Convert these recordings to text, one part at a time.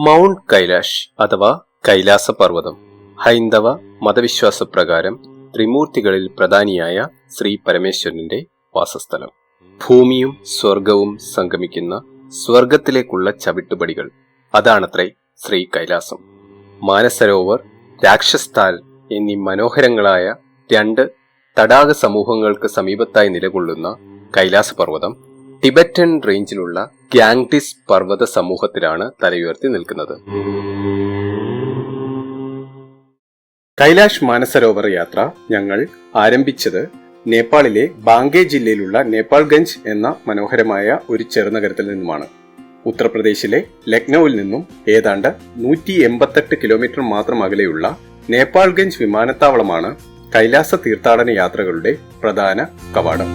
Mount Kailash അഥവാ കൈലാസപർവ്വതം ഹൈന്ദവ മതവിശ്വാസപ്രകാരം ത്രിമൂർത്തികളിൽ പ്രധാനിയായ ശ്രീ പരമേശ്വരന്റെ വാസസ്ഥലം. ഭൂമിയും സ്വർഗവും സംഗമിക്കുന്ന സ്വർഗത്തിലേക്കുള്ള ചവിട്ടുപടികൾ, അതാണത്രേ ശ്രീ കൈലാസം. മാനസരോവർ, രാക്ഷസ്ഥാൽ എന്നീ മനോഹരങ്ങളായ 2 തടാക സമൂഹങ്ങൾക്ക് സമീപത്തായി നിലകൊള്ളുന്ന കൈലാസപർവ്വതം ടിബറ്റൻ റേഞ്ചിലുള്ള ഗ്യാങ്ടിസ് പർവ്വത സമൂഹത്തിലാണ് തലയുയർത്തി നിൽക്കുന്നത്. കൈലാഷ് മാനസരോവർ യാത്ര ഞങ്ങൾ ആരംഭിച്ചത് നേപ്പാളിലെ ബാങ്കെ ജില്ലയിലുള്ള നേപ്പാൾഗഞ്ച് എന്ന മനോഹരമായ ഒരു ചെറുനഗരത്തിൽ നിന്നുമാണ്. ഉത്തർപ്രദേശിലെ ലക്നൌവിൽ നിന്നും ഏതാണ്ട് 188 കിലോമീറ്റർ മാത്രം അകലെയുള്ള നേപ്പാൾഗഞ്ച് വിമാനത്താവളമാണ് കൈലാസ തീർത്ഥാടന യാത്രകളുടെ പ്രധാന കവാടം.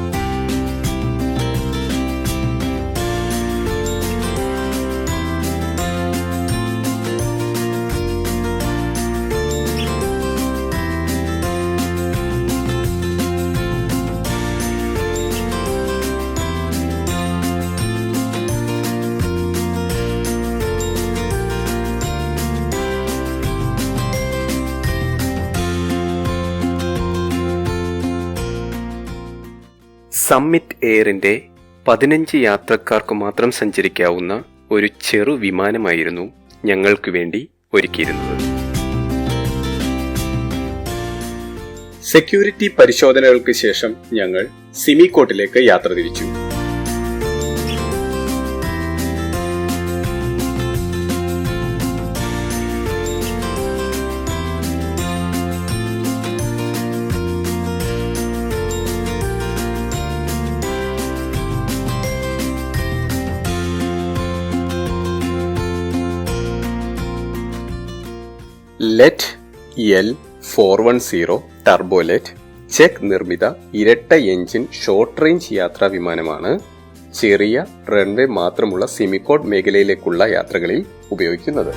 സമ്മിറ്റ് എയറിന്റെ 15 യാത്രക്കാർക്ക് മാത്രം സഞ്ചരിക്കാവുന്ന ഒരു ചെറു വിമാനമായിരുന്നു ഞങ്ങൾക്ക് വേണ്ടി ഒരുക്കിയിരുന്നത്. സെക്യൂരിറ്റി പരിശോധനകൾക്ക് ശേഷം ഞങ്ങൾ സിമിക്കോട്ടിലേക്ക് യാത്ര തിരിച്ചു. ലെറ്റ് L410 ടർബോലെറ്റ് ചെക്ക് നിർമ്മിത ഇരട്ട എഞ്ചിൻ ഷോർട്ട് റേഞ്ച് യാത്രാ വിമാനമാണ് ചെറിയ റൺവേ മാത്രമുള്ള സിമിക്കോട്ട് മേഖലയിലേക്കുള്ള യാത്രകളിൽ ഉപയോഗിക്കുന്നത്.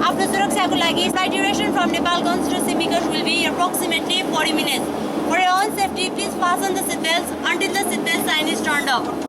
आफ्नो सुरक्षाको लागि flight duration from Nepalganj to Simikot will be approximately 40 minutes. For your own safety, please fasten the seatbelts until the seatbelt sign is turned off.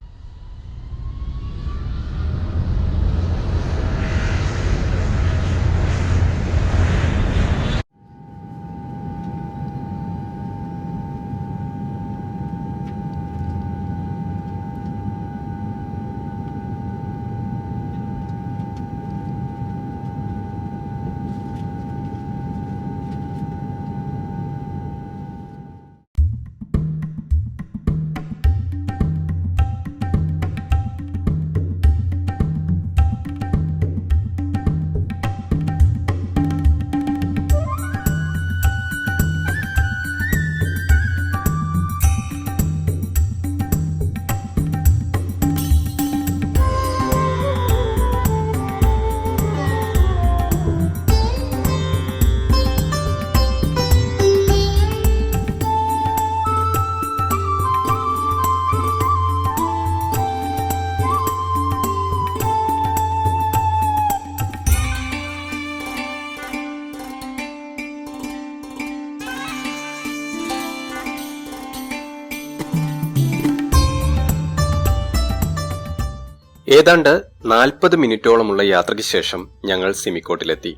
ഏതാണ്ട് 40 മിനിറ്റോളമുള്ള യാത്രയ്ക്ക് ശേഷം ഞങ്ങൾ സിമിക്കോട്ടിലെത്തി.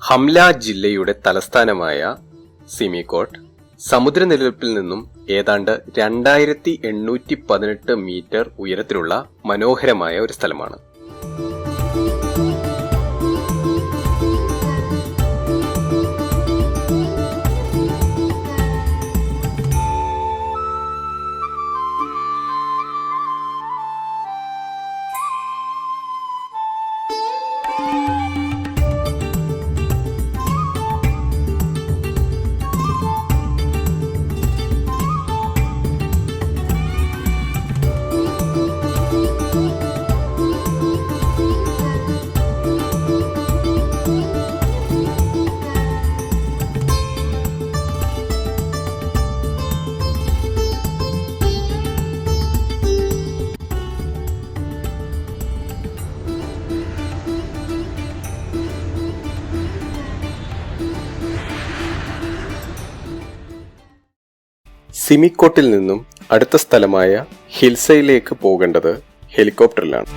ഹംല ജില്ലയുടെ തലസ്ഥാനമായ സിമിക്കോട്ട് സമുദ്രനിരപ്പിൽ നിന്നും ഏതാണ്ട് 2818 മീറ്റർ ഉയരത്തിലുള്ള മനോഹരമായ ഒരു സ്ഥലമാണ്. സിമിക്കോട്ടിൽ നിന്നും അടുത്ത സ്ഥലമായ ഹിൽസയിലേക്ക് പോകേണ്ടത് ഹെലികോപ്റ്ററിലാണ്.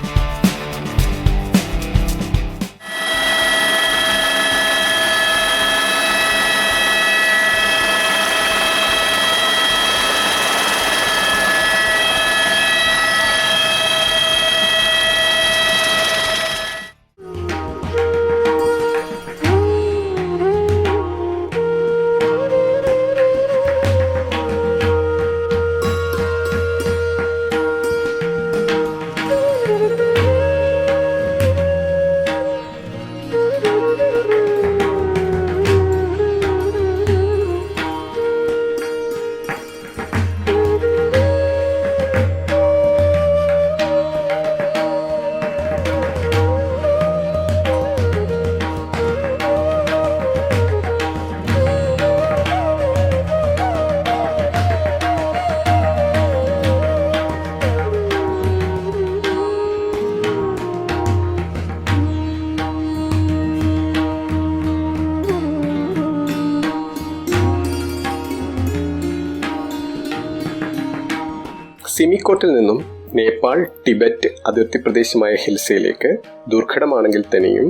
സിമിക്കോട്ടിൽ നിന്നും നേപ്പാൾ ടിബറ്റ് അതിർത്തി പ്രദേശമായ ഹിൽസയിലേക്ക് ദുർഘടമാണെങ്കിൽ തന്നെയും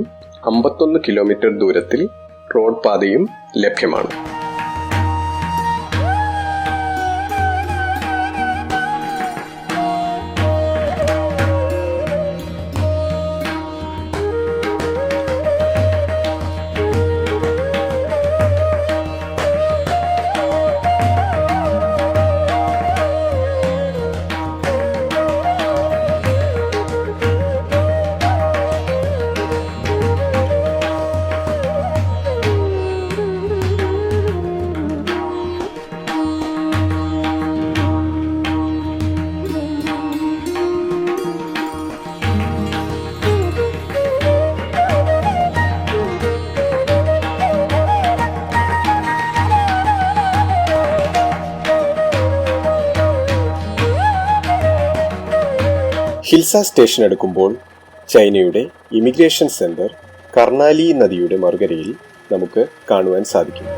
51 കിലോമീറ്റർ ദൂരത്തിൽ റോഡ് പാതയും ലഭ്യമാണ്. ഹിൽസ സ്റ്റേഷൻ എടുക്കുമ്പോൾ ചൈനയുടെ ഇമിഗ്രേഷൻ സെന്റർ കർണാലി നദിയുടെ മറുകരയിൽ നമുക്ക് കാണുവാൻ സാധിക്കും.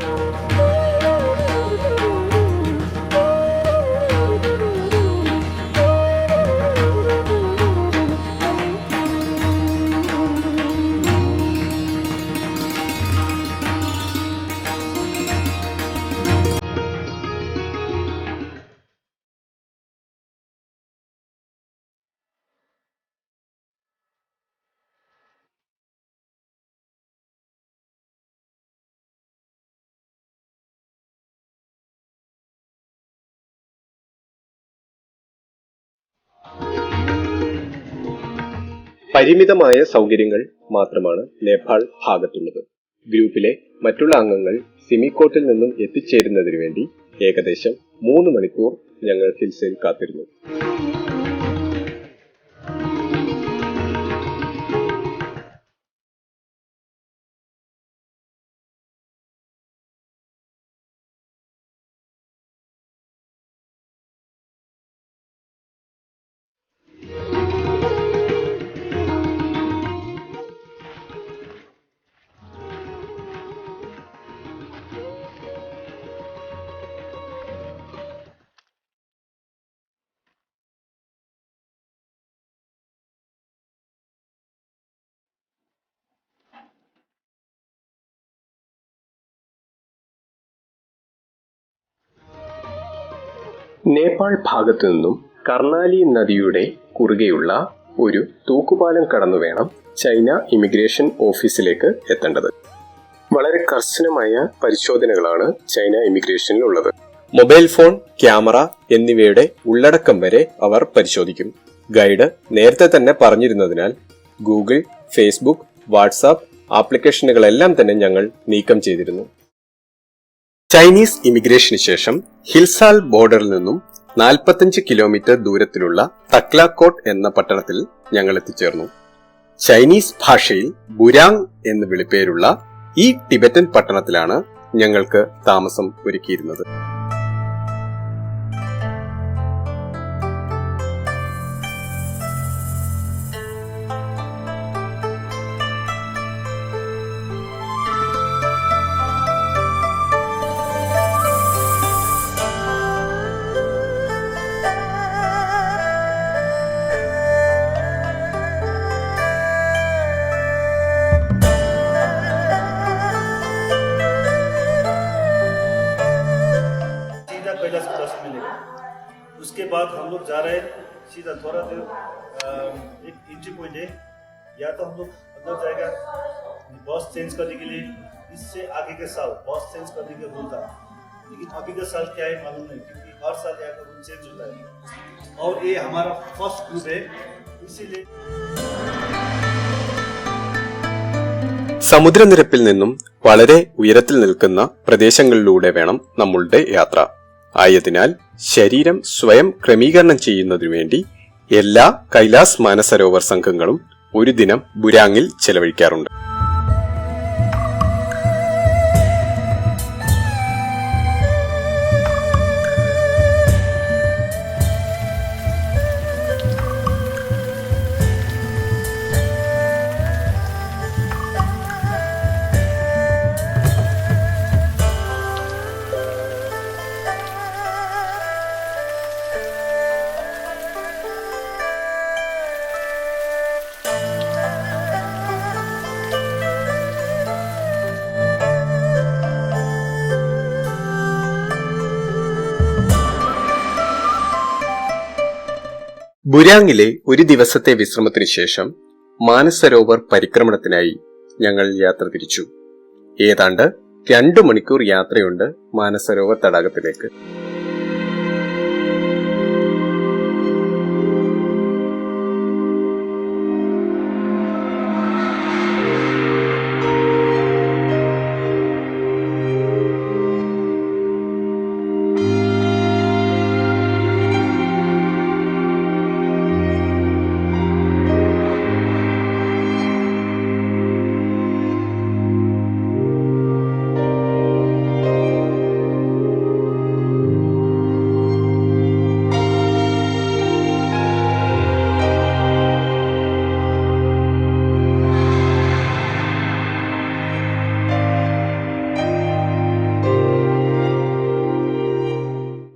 പരിമിതമായ സൗകര്യങ്ങൾ മാത്രമാണ് നേപ്പാൾ ഭാഗത്തുള്ളത്. ഗ്രൂപ്പിലെ മറ്റുള്ള അംഗങ്ങൾ സിമിക്കോട്ടിൽ നിന്നും എത്തിച്ചേരുന്നതിനു വേണ്ടി ഏകദേശം 3 മണിക്കൂർ ഞങ്ങൾ ഹിൽസയിൽ കാത്തിരുന്നു. നേപ്പാൾ ഭാഗത്തു നിന്നും കർണാലി നദിയുടെ കുറുകെയുള്ള ഒരു തൂക്കുപാലം കടന്നു വേണം ചൈന ഇമിഗ്രേഷൻ ഓഫീസിലേക്ക് എത്തേണ്ടത്. വളരെ കർശനമായ പരിശോധനകളാണ് ചൈന ഇമിഗ്രേഷനിൽ ഉള്ളത്. മൊബൈൽ ഫോൺ, ക്യാമറ എന്നിവയുടെ ഉള്ളടക്കം വരെ അവർ പരിശോധിക്കും. ഗൈഡ് നേരത്തെ തന്നെ പറഞ്ഞിരുന്നതിനാൽ ഗൂഗിൾ, ഫേസ്ബുക്ക്, വാട്സാപ്പ് ആപ്ലിക്കേഷനുകളെല്ലാം തന്നെ ഞങ്ങൾ നീക്കം ചെയ്തിരുന്നു. ചൈനീസ് ഇമിഗ്രേഷന് ശേഷം ഹിൽസാൽ ബോർഡറിൽ നിന്നും 45 കിലോമീറ്റർ ദൂരത്തിലുള്ള തക്ലാക്കോട്ട് എന്ന പട്ടണത്തിൽ ഞങ്ങൾ എത്തിച്ചേർന്നു. ചൈനീസ് ഭാഷയിൽ ബുരാങ് എന്ന് വിളിപ്പേരുള്ള ഈ ടിബറ്റൻ പട്ടണത്തിലാണ് ഞങ്ങൾക്ക് താമസം ഒരുക്കിയിരുന്നത്. इसके बाद हम लोग जा रहे हैं सीधा थोड़ा देर एक एंट्री पॉइंट है, या तो हम लोग अंदर जाएगा बस चेंज करने के लिए। इससे आगे के साल बस चेंज करने का रूल था, लेकिन अभी का साल क्या है मालूम नहीं, क्योंकि हर साल यहाँ का रूल चेंज होता है। और ये हमारा फर्स्ट ग्रुप है, इसीलिए സമുദ്രനിരപ്പിൽ നിന്നും വളരെ ഉയരത്തിൽ നിൽക്കുന്ന പ്രദേശങ്ങളിലൂടെ വേണം നമ്മളുടെ യാത്ര. ആയതിനാൽ ശരീരം സ്വയം ക്രമീകരണം ചെയ്യുന്നതിനു വേണ്ടി എല്ലാ കൈലാസ് മാനസരോവർ സംഘങ്ങളും ഒരു ദിനം ബുരാങ്ങിൽ ചെലവഴിക്കാറുണ്ട്. ബുരാങ്ങിലെ ഒരു ദിവസത്തെ വിശ്രമത്തിനു ശേഷം മാനസരോവർ പരിക്രമണത്തിനായി ഞങ്ങൾ യാത്ര തിരിച്ചു. ഏതാണ്ട് 2 മണിക്കൂർ യാത്രയുണ്ട് മാനസരോവർ തടാകത്തിലേക്ക്.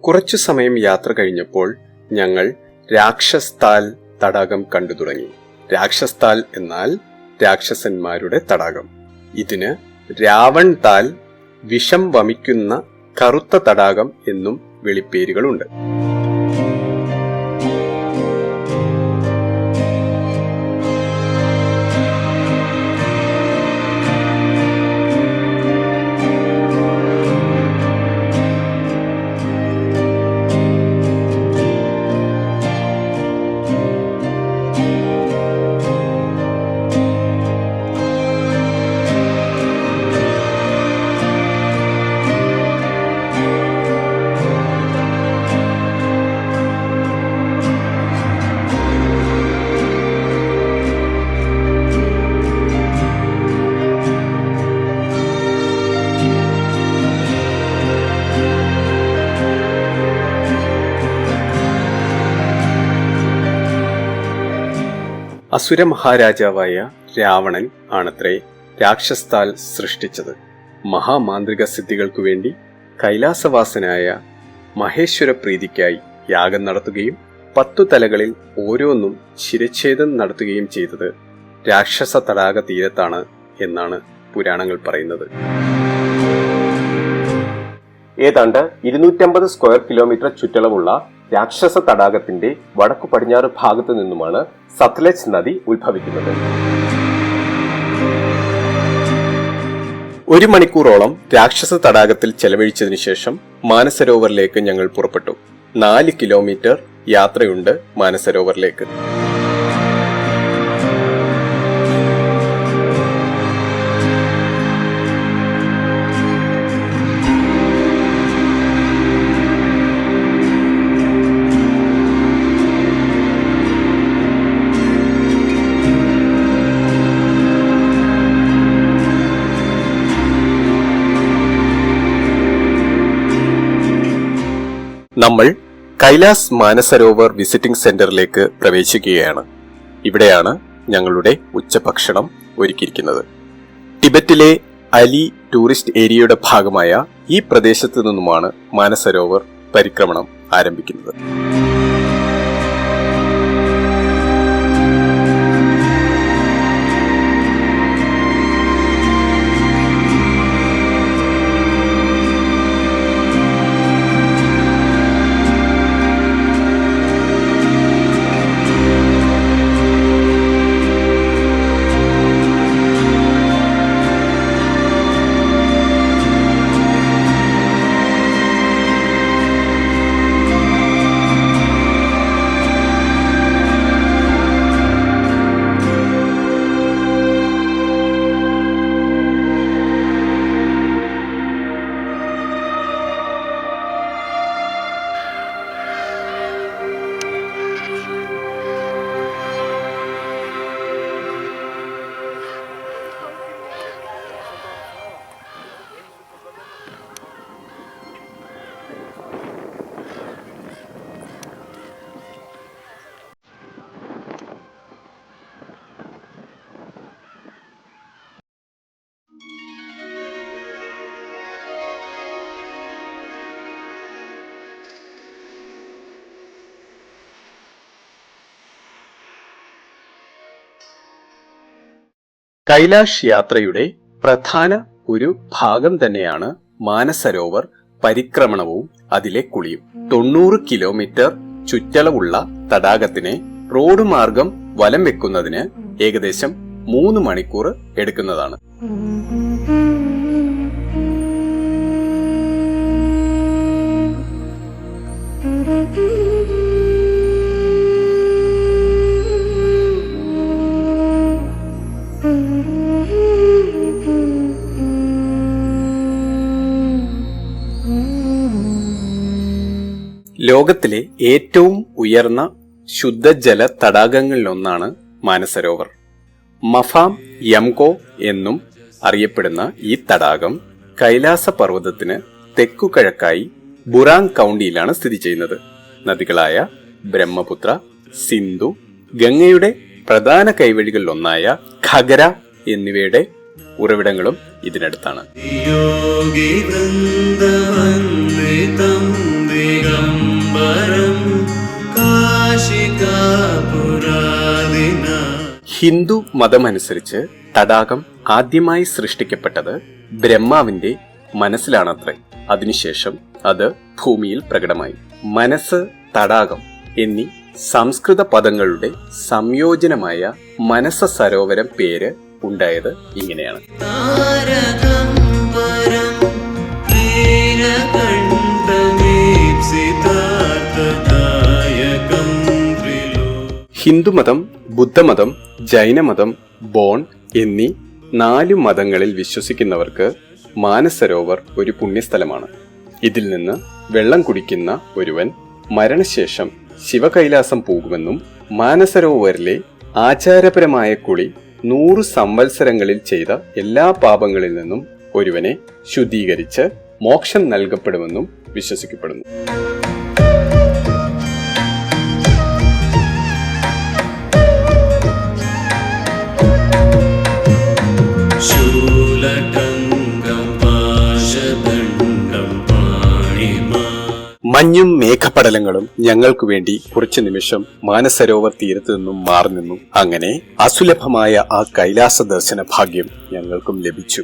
കുറച്ചു സമയം യാത്ര കഴിഞ്ഞപ്പോൾ ഞങ്ങൾ രാക്ഷസ്താൽ തടാകം കണ്ടു തുടങ്ങി. രാക്ഷസ്താൽ എന്നാൽ രാക്ഷസന്മാരുടെ തടാകം. ഇതിന് രാവൺ താൽ, വിഷം വമിക്കുന്ന കറുത്ത തടാകം എന്നും വെളിപ്പേരുകളുണ്ട്. അസുര മഹാരാജാവായ രാവണൻ ആണത്രേ രാക്ഷസ്താൽ സൃഷ്ടിച്ചത്. മഹാമാന്ത്രിക സിദ്ധികൾക്കു വേണ്ടി കൈലാസവാസനായ മഹേശ്വര പ്രീതിക്കായി യാഗം നടത്തുകയും 10 തലകളിൽ ഓരോന്നും ശിരച്ഛേദം നടത്തുകയും ചെയ്തത് രാക്ഷസ തടാക തീരത്താണ് എന്നാണ് പുരാണങ്ങൾ പറയുന്നത്. ഏതാണ്ട് 250 സ്ക്വയർ കിലോമീറ്റർ ചുറ്റളവുള്ള രാക്ഷസ തടാകത്തിന്റെ വടക്കു പടിഞ്ഞാറ് ഭാഗത്തു നിന്നുമാണ് സത്ലജ് നദി ഉത്ഭവിക്കുന്നത്. 1 മണിക്കൂറോളം രാക്ഷസ തടാകത്തിൽ ചെലവഴിച്ചതിനു ശേഷം മാനസരോവറിലേക്ക് ഞങ്ങൾ പുറപ്പെട്ടു. 4 കിലോമീറ്റർ യാത്രയുണ്ട് മാനസരോവറിലേക്ക്. നമ്മൾ കൈലാസ് മാനസരോവർ വിസിറ്റിംഗ് സെന്ററിലേക്ക് പ്രവേശിക്കുകയാണ്. ഇവിടെയാണ് ഞങ്ങളുടെ ഉച്ചഭക്ഷണം ഒരുക്കിയിരിക്കുന്നത്. ടിബറ്റിലെ അലി ടൂറിസ്റ്റ് ഏരിയയുടെ ഭാഗമായ ഈ പ്രദേശത്തു നിന്നുമാണ് മാനസരോവർ പരിക്രമണം ആരംഭിക്കുന്നത്. കൈലാഷ് യാത്രയുടെ പ്രധാന ഒരു ഭാഗം തന്നെയാണ് മാനസരോവർ പരിക്രമണവും അതിലെ കുളിയും. 90 കിലോമീറ്റർ ചുറ്റളവുള്ള തടാകത്തിനെ റോഡ് മാർഗം വലം വെക്കുന്നതിന് ഏകദേശം 3 മണിക്കൂർ എടുക്കുന്നതാണ്. ലോകത്തിലെ ഏറ്റവും ഉയർന്ന ശുദ്ധജല തടാകങ്ങളിലൊന്നാണ് മാനസരോവർ. മഫാം യംകോ എന്നും അറിയപ്പെടുന്ന ഈ തടാകം കൈലാസ പർവ്വതത്തിന് തെക്കുകിഴക്കായി ബുറാങ് കൗണ്ടിയിലാണ് സ്ഥിതി ചെയ്യുന്നത്. നദികളായ ബ്രഹ്മപുത്ര, സിന്ധു, ഗംഗയുടെ പ്രധാന കൈവഴികളിലൊന്നായ ഘഗര എന്നിവയുടെ ഉറവിടങ്ങളും ഇതിനടുത്താണ്. ഹിന്ദു മതമനുസരിച്ച് തടാകം ആദ്യമായി സൃഷ്ടിക്കപ്പെട്ടത് ബ്രഹ്മാവിന്റെ മനസ്സിലാണത്രേ. അതിനുശേഷം അത് ഭൂമിയിൽ പ്രകടമായി. മനസ്സ്, തടാകം എന്നീ സംസ്കൃത പദങ്ങളുടെ സംയോജനമായ മനസ സരോവരം പേര് ഉണ്ടായത് ഇങ്ങനെയാണ്. ഹിന്ദുമതം, ബുദ്ധമതം, ജൈനമതം, ബോൺ എന്നീ 4 മതങ്ങളിൽ വിശ്വസിക്കുന്നവർക്ക് മാനസരോവർ ഒരു പുണ്യസ്ഥലമാണ്. ഇതിൽ നിന്ന് വെള്ളം കുടിക്കുന്ന ഒരുവൻ മരണശേഷം ശിവകൈലാസം പോകുമെന്നും മാനസരോവരിലെ ആചാരപരമായ കുളി 100 സംവത്സരങ്ങളിൽ ചെയ്ത എല്ലാ പാപങ്ങളിൽ നിന്നും ഒരുവനെ ശുദ്ധീകരിച്ച് മോക്ഷം നൽകപ്പെടുമെന്നും വിശ്വസിക്കപ്പെടുന്നു. മഞ്ഞും മേഘപടലങ്ങളും ഞങ്ങൾക്കു വേണ്ടി കുറച്ചു നിമിഷം മാനസരോവർ തീരത്തു നിന്നും മാറി നിന്നു. അങ്ങനെ അസുലഭമായ ആ കൈലാസ ദർശന ഭാഗ്യം ഞങ്ങൾക്കും ലഭിച്ചു.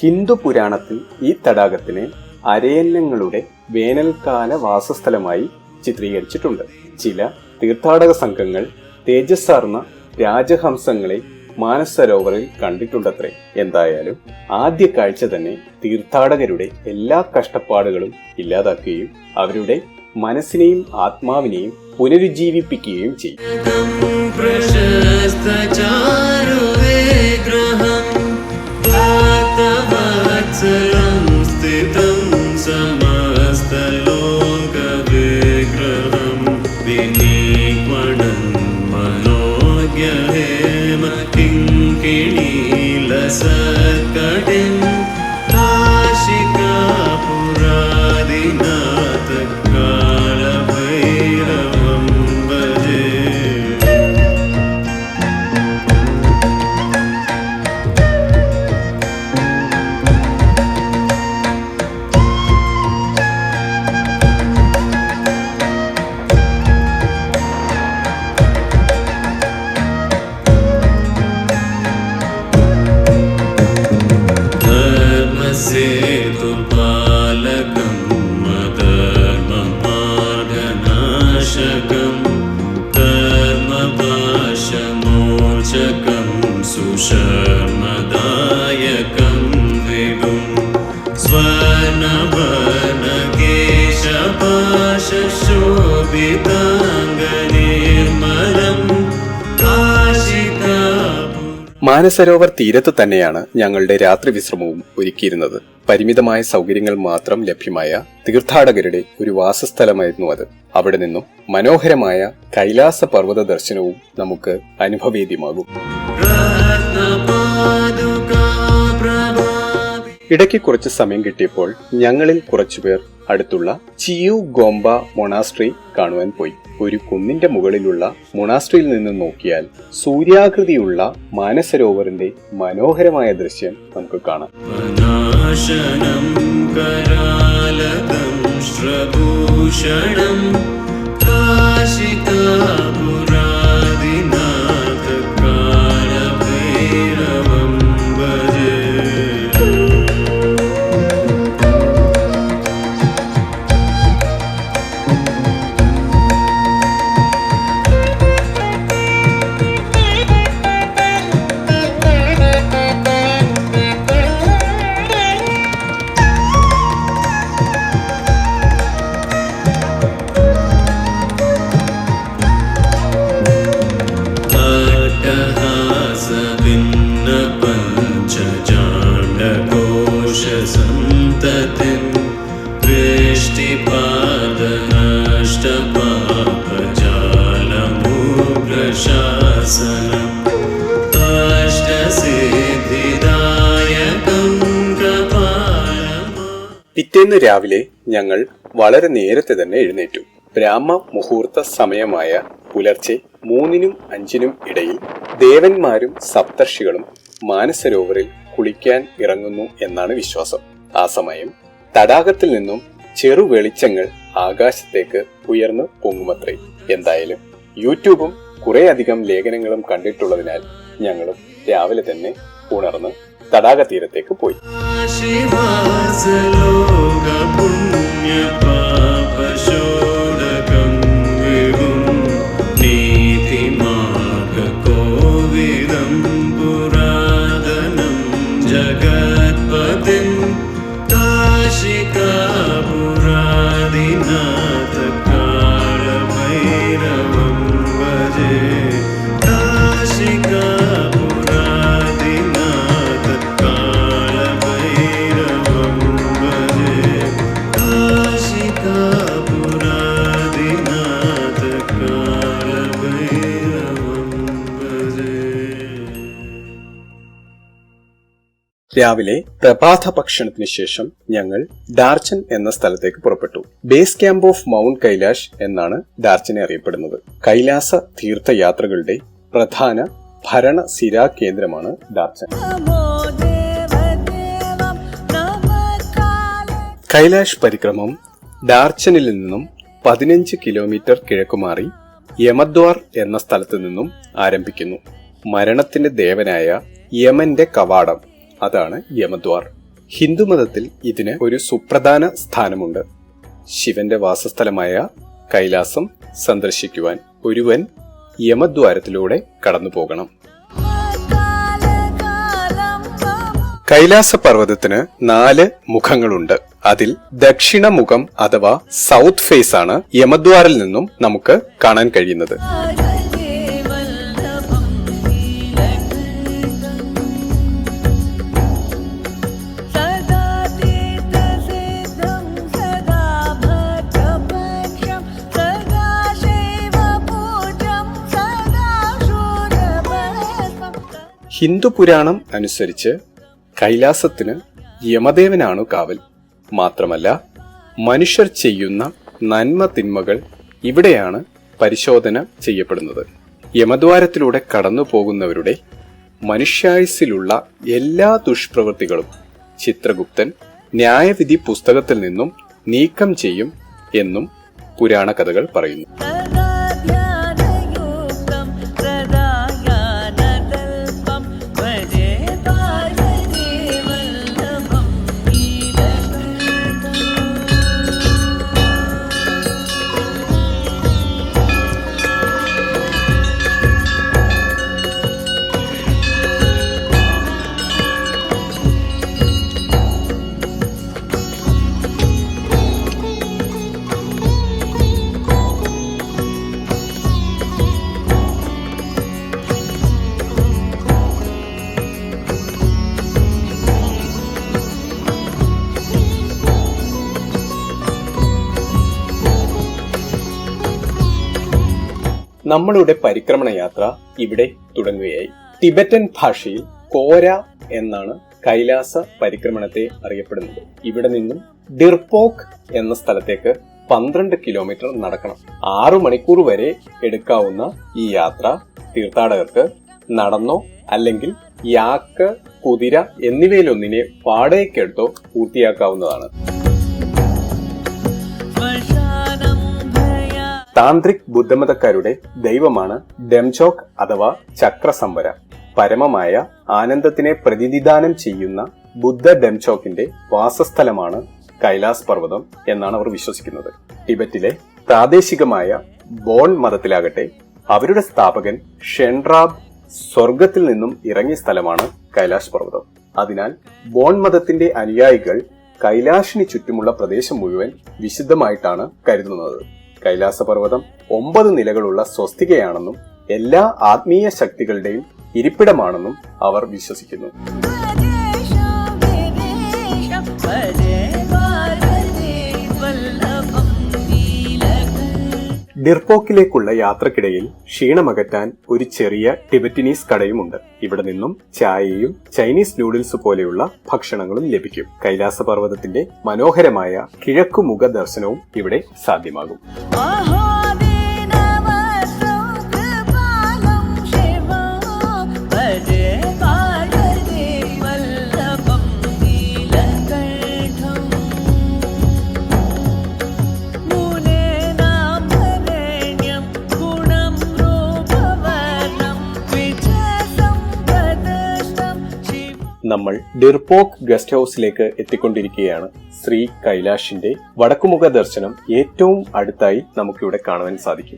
ഹിന്ദു പുരാണത്തിൽ ഈ തടാകത്തിനെ അരയന്നങ്ങളുടെ വേനൽക്കാല വാസസ്ഥലമായി ചിത്രീകരിച്ചിട്ടുണ്ട്. ചില തീർത്ഥാടക സംഘങ്ങൾ തേജസ്സാർന്ന രാജഹംസങ്ങളെ മാനസരോവറിൽ കണ്ടിട്ടുണ്ടത്രേ. എന്തായാലും ആദ്യ കാഴ്ച തന്നെ തീർത്ഥാടകരുടെ എല്ലാ കഷ്ടപ്പാടുകളും ഇല്ലാതാക്കുകയും അവരുടെ മനസ്സിനെയും ആത്മാവിനെയും പുനരുജ്ജീവിപ്പിക്കുകയും ചെയ്യും. മാനസരോവർ തീരത്ത് തന്നെയാണ് ഞങ്ങളുടെ രാത്രി വിശ്രമവും ഒരുക്കിയിരുന്നത്. പരിമിതമായ സൗകര്യങ്ങൾ മാത്രം ലഭ്യമായ തീർത്ഥാടകരുടെ ഒരു വാസസ്ഥലമായിരുന്നു അത്. അവിടെ നിന്നും മനോഹരമായ കൈലാസ പർവ്വത ദർശനവും നമുക്ക് അനുഭവേദ്യമാകും. ഇടയ്ക്ക് കുറച്ച് സമയം കിട്ടിയപ്പോൾ ഞങ്ങളിൽ കുറച്ചുപേർ അടുത്തുള്ള ചിയു ഗോംബ മൊണാസ്ട്രി കാണുവാൻ പോയി. ഒരു കുന്നിന്റെ മുകളിലുള്ള മൊണാസ്ട്രിയിൽ നിന്ന് നോക്കിയാൽ സൂര്യാകൃതിയുള്ള മാനസരോവറിന്റെ മനോഹരമായ ദൃശ്യം നമുക്ക് കാണാം. काशिकापुरादिनाथ कालभैरवं भजे। पञ्चजाण्डकोशसन्ततिं दृष्टिपादनष्टपापजालमुग्रशासनम् अष्टसिद्धिदायकं कपालम्। പിറ്റേന്ന് രാവിലെ ഞങ്ങൾ വളരെ നേരത്തെ തന്നെ എഴുന്നേറ്റു. ബ്രാഹ്മ മുഹൂർത്ത സമയമായ പുലർച്ചെ 3-നും 5-നും ഇടയിൽ ദേവന്മാരും സപ്തർഷികളും മാനസരോവറിൽ കുളിക്കാൻ ഇറങ്ങുന്നു എന്നാണ് വിശ്വാസം. ആ സമയം തടാകത്തിൽ നിന്നും ചെറു വെളിച്ചങ്ങൾ ആകാശത്തേക്ക് ഉയർന്നു പൊങ്ങുമത്രേ. എന്തായാലും യൂട്യൂബും കുറെ അധികം ലേഖനങ്ങളും കണ്ടിട്ടുള്ളതിനാൽ ഞങ്ങളും രാവിലെ തന്നെ ഉണർന്ന് തടാക തീരത്തേക്ക് പോയി. काशिकापुरादिनाथ कालभैरवं भजे। काशिकापुरादिनाथ कालभैरवं भजे। काशिकापुरादिनाथ कालभैरवं भजे। രാവിലെ പ്രഭാത ഭക്ഷണത്തിന് ശേഷം ഞങ്ങൾ ഡാർച്ചൻ എന്ന സ്ഥലത്തേക്ക് പുറപ്പെട്ടു. Base camp of mount Kailash എന്നാണ് ഡാർച്ചനെ അറിയപ്പെടുന്നത്. കൈലാസ തീർത്ഥയാത്രകളുടെ പ്രധാന ഭരണ സിരാ കേന്ദ്രമാണ് ഡാർച്ചൻ. കൈലാഷ് പരിക്രമം ഡാർച്ചനിൽ നിന്നും 15 കിലോമീറ്റർ കിഴക്കുമാറി യമദ്വാർ എന്ന സ്ഥലത്തു നിന്നും ആരംഭിക്കുന്നു. മരണത്തിന്റെ ദേവനായ യമന്റെ കവാടം, അതാണ് യമദ്വാർ. ഹിന്ദുമതത്തിൽ ഇതിന് ഒരു സുപ്രധാന സ്ഥാനമുണ്ട്. ശിവന്റെ വാസസ്ഥലമായ കൈലാസം സന്ദർശിക്കുവാൻ ഒരുവൻ യമദ്വാരത്തിലൂടെ കടന്നു പോകണം. കൈലാസ പർവ്വതത്തിന് 4 മുഖങ്ങളുണ്ട്. അതിൽ ദക്ഷിണമുഖം അഥവാ സൗത്ത് ഫേസ് ആണ് യമദ്വാറിൽ നിന്നും നമുക്ക് കാണാൻ കഴിയുന്നത്. ഹിന്ദു പുരാണം അനുസരിച്ച് കൈലാസത്തിന് യമദേവനാണു കാവൽ. മാത്രമല്ല, മനുഷ്യർ ചെയ്യുന്ന നന്മ തിന്മകൾ ഇവിടെയാണ് പരിശോധന ചെയ്യപ്പെടുന്നത്. യമദ്വാരത്തിലൂടെ കടന്നു പോകുന്നവരുടെ മനുഷ്യായുസ്സിലുള്ള എല്ലാ ദുഷ്പ്രവൃത്തികളും ചിത്രഗുപ്തൻ ന്യായവിധി പുസ്തകത്തിൽ നിന്നും നീക്കം ചെയ്യും എന്നും പുരാണ കഥകൾ പറയുന്നു. നമ്മളുടെ പരിക്രമണ യാത്ര ഇവിടെ തുടങ്ങുകയായി. ടിബറ്റൻ ഭാഷയിൽ കോര എന്നാണ് കൈലാസ പരിക്രമണത്തെ അറിയപ്പെടുന്നത്. ഇവിടെ നിന്നും ഡിർപോക്ക് എന്ന സ്ഥലത്തേക്ക് 12 കിലോമീറ്റർ നടക്കണം. 6 മണിക്കൂർ വരെ എടുക്കാവുന്ന ഈ യാത്ര തീർത്ഥാടകർക്ക് നടന്നോ അല്ലെങ്കിൽ യാക്ക്, കുതിര എന്നിവയിലൊന്നിനെ വാടകയ്ക്കെടുത്തോ പൂർത്തിയാക്കാവുന്നതാണ്. താന്ത്രിക് ബുദ്ധമതക്കാരുടെ ദൈവമാണ് ഡെംചോക് അഥവാ ചക്രസംവര. പരമമായ ആനന്ദത്തിനെ പ്രതിനിധാനം ചെയ്യുന്ന ബുദ്ധ ഡെംചോക്കിന്റെ വാസസ്ഥലമാണ് കൈലാസ് പർവ്വതം എന്നാണ് അവർ വിശ്വസിക്കുന്നത്. ടിബറ്റിലെ പ്രാദേശികമായ ബോൺ മതത്തിലാകട്ടെ അവരുടെ സ്ഥാപകൻ ഷെൻറാബ് സ്വർഗത്തിൽ നിന്നും ഇറങ്ങിയ സ്ഥലമാണ് കൈലാഷ് പർവ്വതം. അതിനാൽ ബോൺ മതത്തിന്റെ അനുയായികൾ കൈലാഷിന് ചുറ്റുമുള്ള പ്രദേശം മുഴുവൻ വിശുദ്ധമായിട്ടാണ് കരുതുന്നത്. കൈലാസപർവ്വതം 9 നിലകളുള്ള സ്വസ്തികയാണെന്നും എല്ലാ ആത്മീയ ശക്തികളുടെയും ഇരിപ്പിടമാണെന്നും അവർ വിശ്വസിക്കുന്നു. ഡിർപോക്കിലേക്കുള്ള യാത്രക്കിടയിൽ ക്ഷീണമകറ്റാൻ ഒരു ചെറിയ ടിബറ്റിനീസ് കടയുമുണ്ട്. ഇവിടെ നിന്നും ചായയും ചൈനീസ് നൂഡിൽസ് പോലെയുള്ള ഭക്ഷണങ്ങളും ലഭിക്കും. കൈലാസപർവ്വതത്തിന്റെ മനോഹരമായ കിഴക്കുമുഖ ദർശനവും ഇവിടെ സാധ്യമാകും. നമ്മൾ ഡിർപോക്ക് ഗസ്റ്റ് ഹൌസിലേക്ക് എത്തിക്കൊണ്ടിരിക്കുകയാണ്. ശ്രീ കൈലാഷിന്റെ വടക്കുമുഖ ദർശനം ഏറ്റവും അടുത്തായി നമുക്കിവിടെ കാണുവാൻ സാധിക്കും.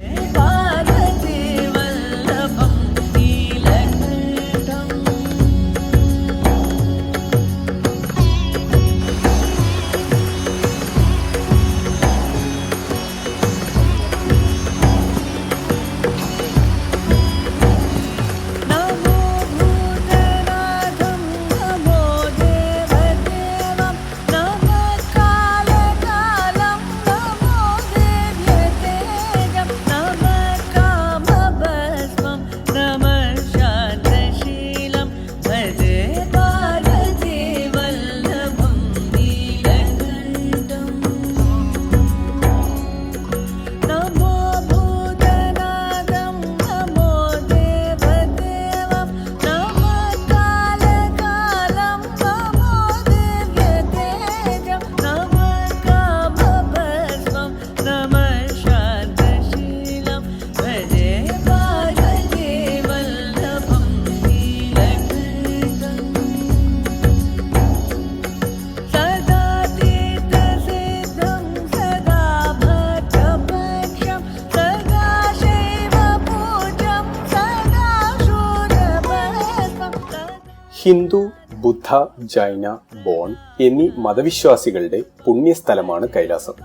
ഹിന്ദു, ബുദ്ധ, ജൈന, ബോൺ എന്നീ മതവിശ്വാസികളുടെ പുണ്യസ്ഥലമാണ് കൈലാസം.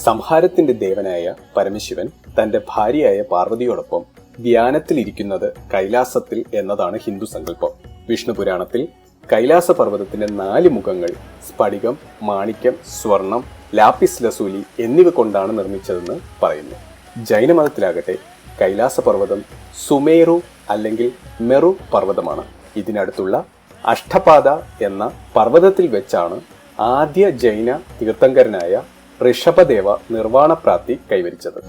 സംഹാരത്തിന്റെ ദേവനായ പരമശിവൻ തന്റെ ഭാര്യയായ പാർവതിയോടൊപ്പം ധ്യാനത്തിലിരിക്കുന്നത് കൈലാസത്തിൽ എന്നതാണ് ഹിന്ദു സങ്കല്പം. വിഷ്ണു പുരാണത്തിൽ കൈലാസ പർവ്വതത്തിന്റെ 4 മുഖങ്ങൾ സ്ഫടികം, മാണിക്യം, സ്വർണം, ലാപ്പിസ് ലസൂലി എന്നിവ കൊണ്ടാണ് നിർമ്മിച്ചതെന്ന് പറയുന്നു. ജൈനമതത്തിലാകട്ടെ കൈലാസ പർവ്വതം സുമേറു അല്ലെങ്കിൽ മെറു പർവ്വതമാണ്. ഇതിനടുത്തുള്ള അഷ്ടപാദ എന്ന പർവ്വതത്തിൽ വെച്ചാണ് ആദ്യ ജൈന തീർത്ഥങ്കരനായ ഋഷഭദേവ നിർവാണപ്രാപ്തി കൈവരിച്ചത്.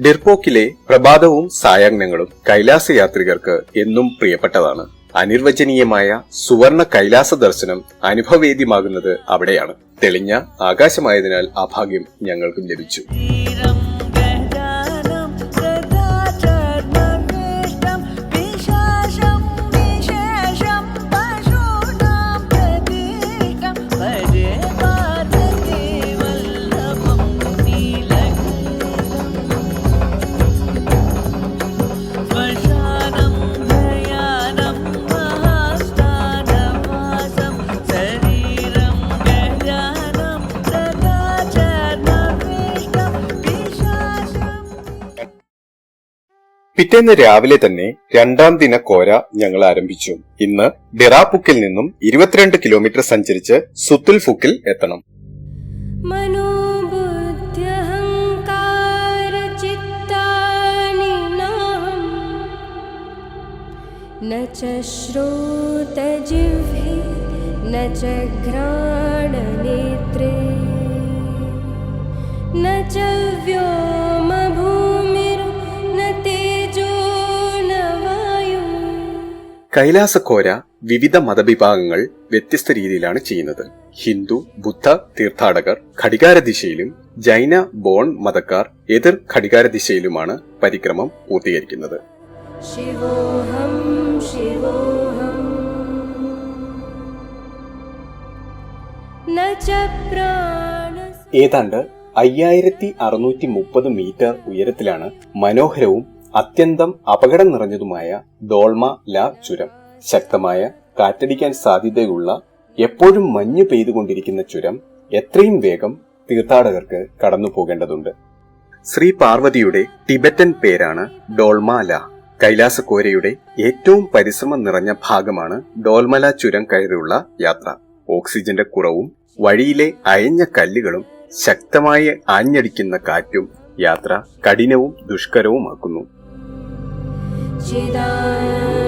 ഡിർപോക്കിലെ പ്രഭാതവും സായാഹ്നങ്ങളും കൈലാസ യാത്രികർക്ക് എന്നും പ്രിയപ്പെട്ടതാണ്. അനിർവചനീയമായ സുവർണ കൈലാസ ദർശനം അനുഭവവേദ്യമാകുന്നത് അവിടെയാണ്. തെളിഞ്ഞ ആകാശമായതിനാൽ ആ ഭാഗ്യം ഞങ്ങൾക്കും ലഭിച്ചു. പിറ്റേന്ന് രാവിലെ തന്നെ 2ാം ദിന കോര ഞങ്ങൾ ആരംഭിച്ചു. ഇന്ന് ഡിറാപുക്കിൽ നിന്നും 22 കിലോമീറ്റർ സഞ്ചരിച്ച് സുത്തുൽഫുക്കിൽ എത്തണം. न च श्रोतजिह्वे न च घ्राणनेत्रे न च व्योमभूमिर्न तेजो न वायु. കൈലാസക്കോര വിവിധ മതവിഭാഗങ്ങൾ വ്യത്യസ്ത രീതിയിലാണ് ചെയ്യുന്നത്. ഹിന്ദു, ബുദ്ധ തീർത്ഥാടകർ ഘടികാര ദിശയിലും ജൈന, ബോൺ മതക്കാർ എതിർ ഘടികാര ദിശയിലുമാണ് പരിക്രമം പൂർത്തീകരിക്കുന്നത്. ശിവോഹം ശിവോഹം ന ച പ്രാണ. ഏതാണ്ട് 5630 മീറ്റർ ഉയരത്തിലാണ് മനോഹരവും അത്യന്തം അപകടം നിറഞ്ഞതുമായ ഡോൾമ ലാ ചുരം. ശക്തമായ കാറ്റടിക്കാൻ സാധ്യതയുള്ള, എപ്പോഴും മഞ്ഞു പെയ്തുകൊണ്ടിരിക്കുന്ന ചുരം എത്രയും വേഗം തീർത്ഥാടകർക്ക് കടന്നു പോകേണ്ടതുണ്ട്. ശ്രീ പാർവതിയുടെ ടിബറ്റൻ പേരാണ് ഡോൾമ ലാ. കൈലാസക്കോരയുടെ ഏറ്റവും പരിശ്രമം നിറഞ്ഞ ഭാഗമാണ് ഡോൾമല ചുരം കയറിയുള്ള യാത്ര. ഓക്സിജന്റെ കുറവും വഴിയിലെ അയഞ്ഞ കല്ലുകളും ശക്തമായി ആഞ്ഞടിക്കുന്ന കാറ്റും യാത്ര കഠിനവും ദുഷ്കരവുമാക്കുന്നു. ചിദാനന്ദരൂപ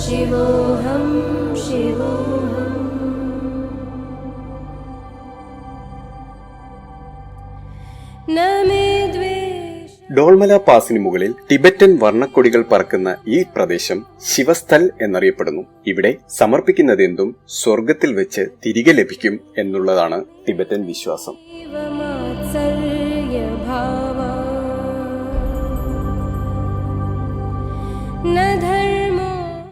ശിവോഹം ശിവോഹം ന മേ ദ്വേഷ. ഡോൾമല പാസിന് മുകളിൽ ടിബറ്റൻ വർണ്ണക്കൊടികൾ പറക്കുന്ന ഈ പ്രദേശം ശിവസ്ഥൽ എന്നറിയപ്പെടുന്നു. ഇവിടെ സമർപ്പിക്കുന്നതെന്തും സ്വർഗത്തിൽ വെച്ച് തിരികെ ലഭിക്കും എന്നുള്ളതാണ് ടിബറ്റൻ വിശ്വാസം.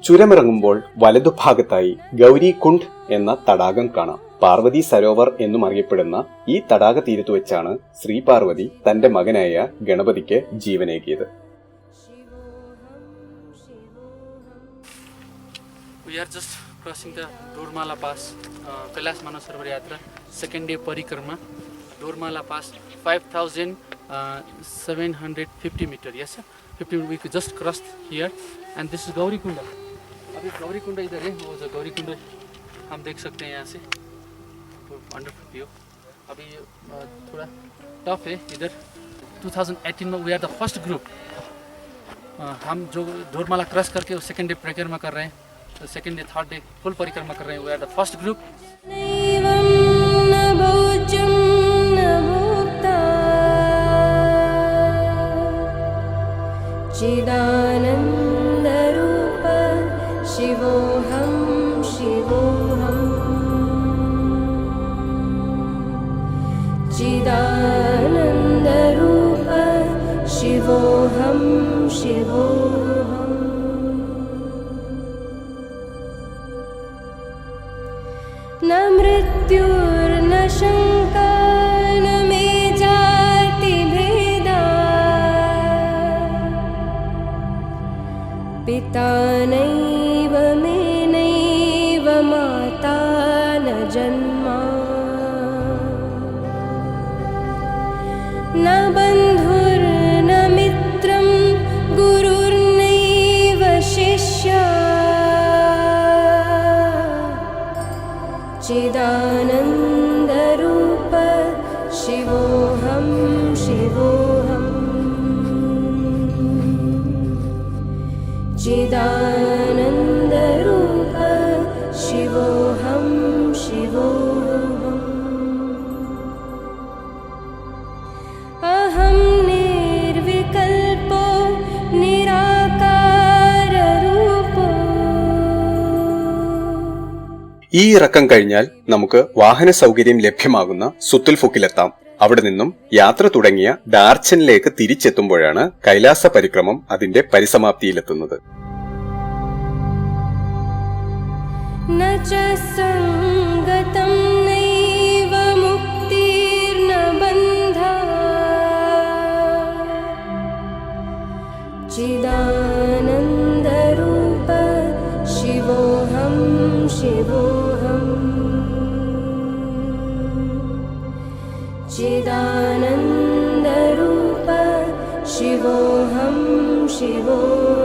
ചുരമിറങ്ങുമ്പോൾ വലതുഭാഗത്തായി ഗൗരികുണ്ഡ് എന്ന തടാകം കാണാം. പാർവതി സരോവർ എന്നും അറിയപ്പെടുന്ന ഈ തടാക തീരത്ത് വെച്ചാണ് ശ്രീ പാർവതി തന്റെ മകനായ ഗണപതിക്ക് ജീവനേകിയത്. We are just crossing the Dormala Pass, Kailas Manasarovar Yatra, second day Parikrama, Dormala Pass, 5,750 meter. Yes, sir. 50 we just crossed here, and this is Gauri Kunda. अभी गौरी कुंड इधर है, वो जो गौरी कुंड हम देख सकते हैं यहाँ से, वंडरफुल व्यू. अभी थोड़ा टफ है इधर. 2018 में we are the first group. हम जो डोरमाला क्रॉस करके सेकेंड डे परिक्रमा कर रहे हैं, second day third day full परिक्रमा कर रहे हैं. We are the first group. चिदानन्दरूप शिवोहं शिवोहं चिदानन्दरूप शिवोहं शिवोहं न मृत्युर्न शङ्का न मे जातिभेदा पिता नैव मे नैव माता न जन्मा न बन्धुर्न मित्रं गुरुर्नैव शिष्या चिदानन्दरूप शिवोहं शिवोहं चिदानन्दरूप शिवोहं शिवोहम् अहं निर्विकल्पो निराकाररूपो. ഈ ഇറക്കം കഴിഞ്ഞാൽ നമുക്ക് വാഹന സൗകര്യം ലഭ്യമാകുന്ന സുത്തുൽഫുക്കിലെത്താം. അവിടെ നിന്നും യാത്ര തുടങ്ങിയ ഡാർച്ചനിലേക്ക് തിരിച്ചെത്തുമ്പോഴാണ് കൈലാസ പരിക്രമം അതിന്റെ പരിസമാപ്തിയിലെത്തുന്നത്. न च सङ्गतं नैव मुक्तिर्न बन्धा चिदानन्दरूप शिवोहं शिवोहं चिदानन्दरूप शिवोहं शिवोहम्